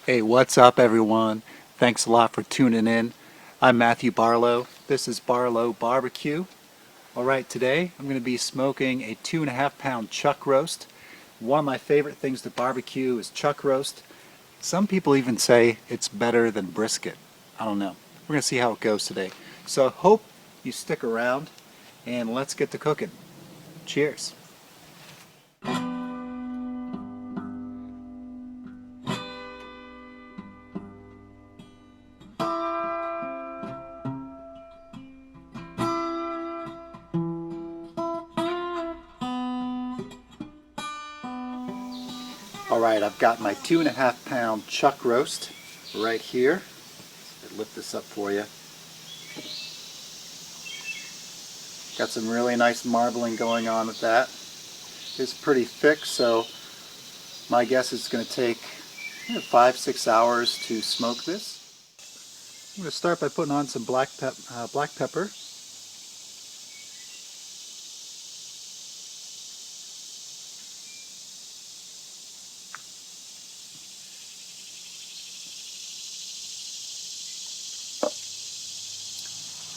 Hey, what's up everyone? Thanks a lot for tuning in. I'm Matthew Barlow. This is Barlow BBQ. Alright, today I'm going to be smoking a 2.5 pound chuck roast. One of my favorite things to barbecue is chuck roast. Some people even say it's better than brisket. I don't know. We're going to see how it goes today. So hope you stick around and let's get to cooking. Cheers. Alright, I've got my 2.5 pound chuck roast right here. I'll lift this up for you. Got some really nice marbling going on with that. It's pretty thick, so my guess is it's going to take 5-6 hours to smoke this. I'm going to start by putting on some black pepper.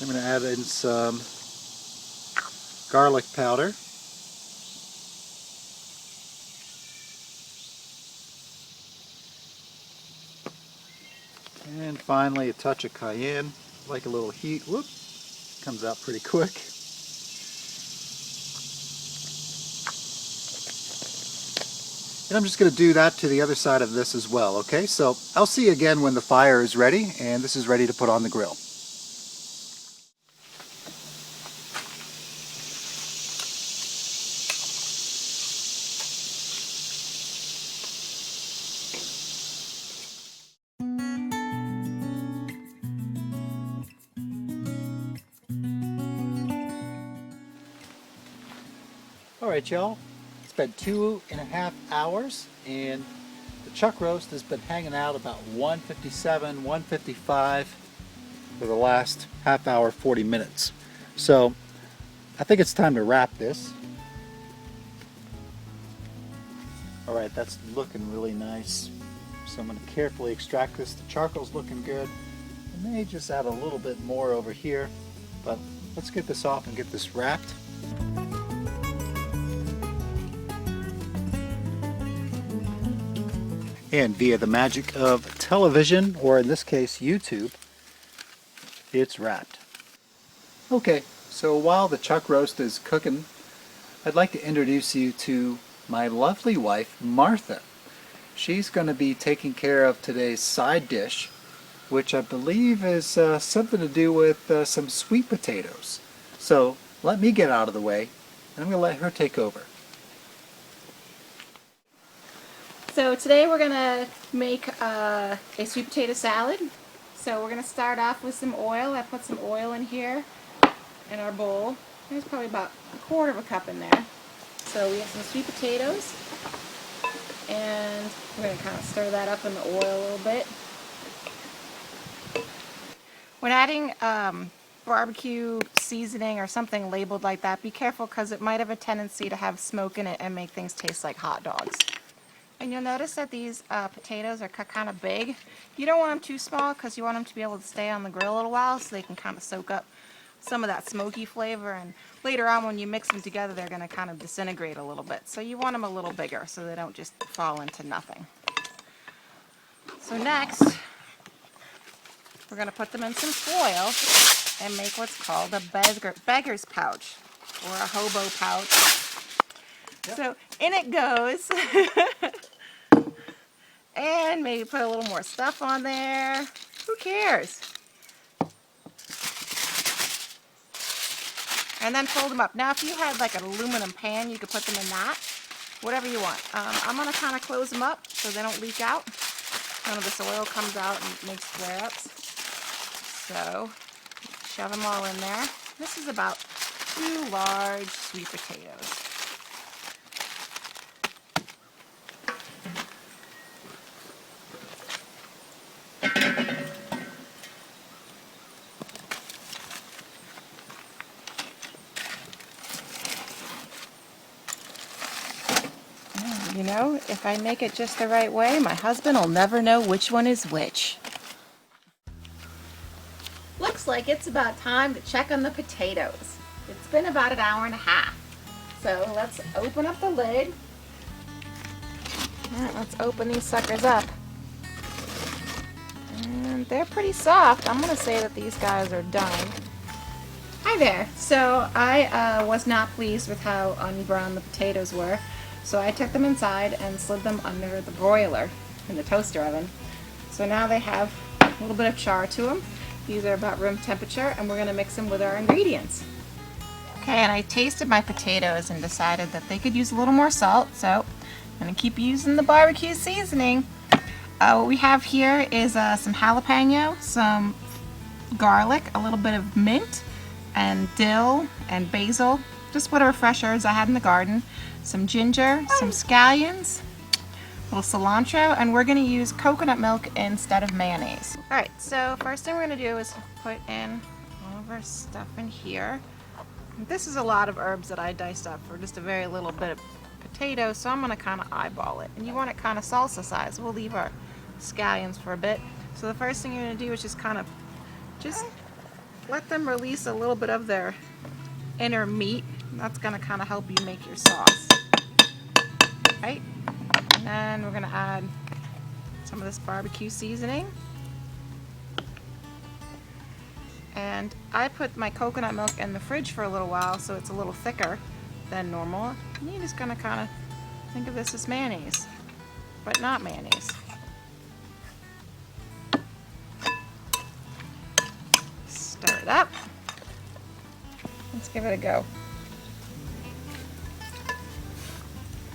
I'm going to add in some garlic powder. And finally a touch of cayenne. Like a little heat. Whoop! Comes out pretty quick. And I'm just going to do that to the other side of this as well, okay? So I'll see you again when the fire is ready and this is ready to put on the grill. Alright y'all, it's been 2.5 hours and the chuck roast has been hanging out about 157, 155 for the last half hour, 40 minutes. So I think it's time to wrap this. Alright, that's looking really nice. So I'm going to carefully extract this. The charcoal's looking good. I may just add a little bit more over here, but let's get this off and get this wrapped. And via the magic of television, or in this case YouTube, it's wrapped. Okay, so while the chuck roast is cooking, I'd like to introduce you to my lovely wife, Martha. She's going to be taking care of today's side dish, which I believe is something to do with some sweet potatoes. So let me get out of the way, and I'm going to let her take over. So today we're going to make a sweet potato salad. So we're going to start off with some oil. I put some oil in here in our bowl. There's probably about 1/4 cup in there. So we have some sweet potatoes, and we're going to kind of stir that up in the oil a little bit. When adding barbecue seasoning or something labeled like that, be careful because it might have a tendency to have smoke in it and make things taste like hot dogs. And you'll notice that these potatoes are cut kind of big. You don't want them too small because you want them to be able to stay on the grill a little while so they can kind of soak up some of that smoky flavor, and later on when you mix them together they're going to kind of disintegrate a little bit. So you want them a little bigger so they don't just fall into nothing. So next we're going to put them in some foil and make what's called a beggar's pouch or a hobo pouch. Yep. So in it goes. And maybe put a little more stuff on there. Who cares? And then fold them up. Now if you had like an aluminum pan, you could put them in that. Whatever you want. I'm going to kind of close them up so they don't leak out. None of this oil comes out and makes flare-ups. So shove them all in there. This is about 2 large sweet potatoes. You know know, if I make it just the right way, my husband will never know which one is which. Looks like it's about time to check on the potatoes. It's been about an hour and a half. So let's open up the lid. All right, let's open these suckers up. And they're pretty soft. I'm gonna say that these guys are done. Hi there. So I was not pleased with how unbrowned the potatoes were. So I took them inside and slid them under the broiler in the toaster oven. So now they have a little bit of char to them. These are about room temperature, and we're going to mix them with our ingredients. Okay, and I tasted my potatoes and decided that they could use a little more salt, so I'm going to keep using the barbecue seasoning. What we have here is some jalapeno, some garlic, a little bit of mint, and dill, and basil, just whatever fresh herbs I had in the garden, some ginger, some scallions, a little cilantro, and we're going to use coconut milk instead of mayonnaise. Alright, so first thing we're going to do is put in all of our stuff in here. This is a lot of herbs that I diced up for just a very little bit of potato, so I'm going to kind of eyeball it. And you want it kind of salsa size. We'll leave our scallions for a bit. So the first thing you're going to do is just let them release a little bit of their inner meat. That's going to kind of help you make your sauce. Right? And then we're going to add some of this barbecue seasoning. And I put my coconut milk in the fridge for a little while so it's a little thicker than normal. And you're just going to kind of think of this as mayonnaise, but not mayonnaise. Stir it up. Let's give it a go.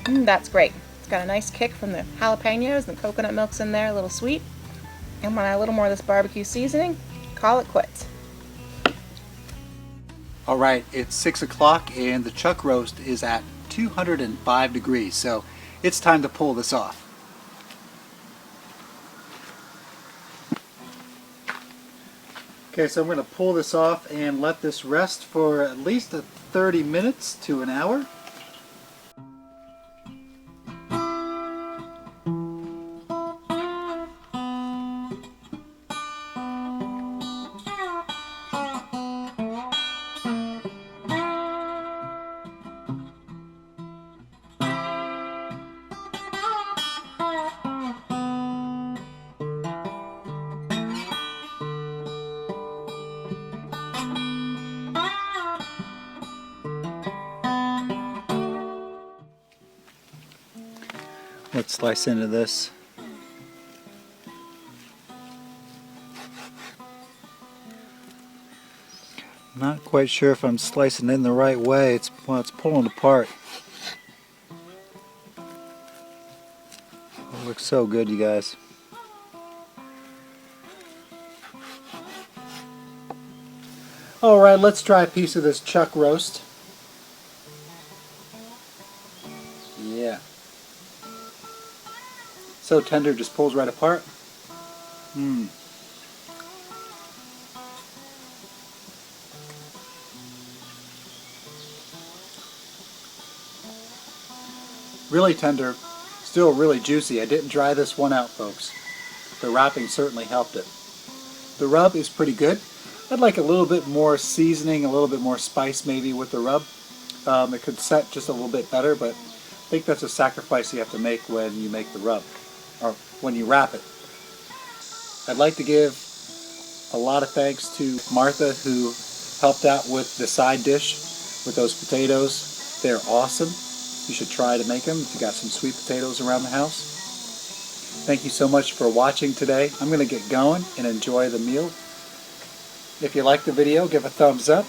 That's great. It's got a nice kick from the jalapenos, and the coconut milk's in there, a little sweet. And when I add a little more of this barbecue seasoning, call it quits. Alright, it's 6 o'clock and the chuck roast is at 205 degrees, so it's time to pull this off. Okay, so I'm going to pull this off and let this rest for at least 30 minutes to an hour. Let's slice into this. Not quite sure if I'm slicing in the right way. It's pulling apart. It looks so good, you guys. Alright, let's try a piece of this chuck roast. Yeah. So tender, just pulls right apart. Really tender, still really juicy. I didn't dry this one out, folks. The wrapping certainly helped it. The rub is pretty good. I'd like a little bit more seasoning, a little bit more spice maybe with the rub. It could set just a little bit better, but I think that's a sacrifice you have to make when you make the rub, or when you wrap it. I'd like to give a lot of thanks to Martha, who helped out with the side dish with those potatoes. They're awesome. You should try to make them if you got some sweet potatoes around the house. Thank you so much for watching today. I'm going to get going and enjoy the meal. If you liked the video, give a thumbs up.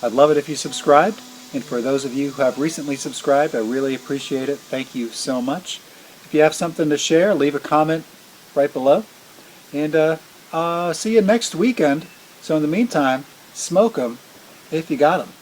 I'd love it if you subscribed. And for those of you who have recently subscribed, I really appreciate it. Thank you so much. If you have something to share, leave a comment right below. And see you next weekend. So in the meantime, smoke them if you got them.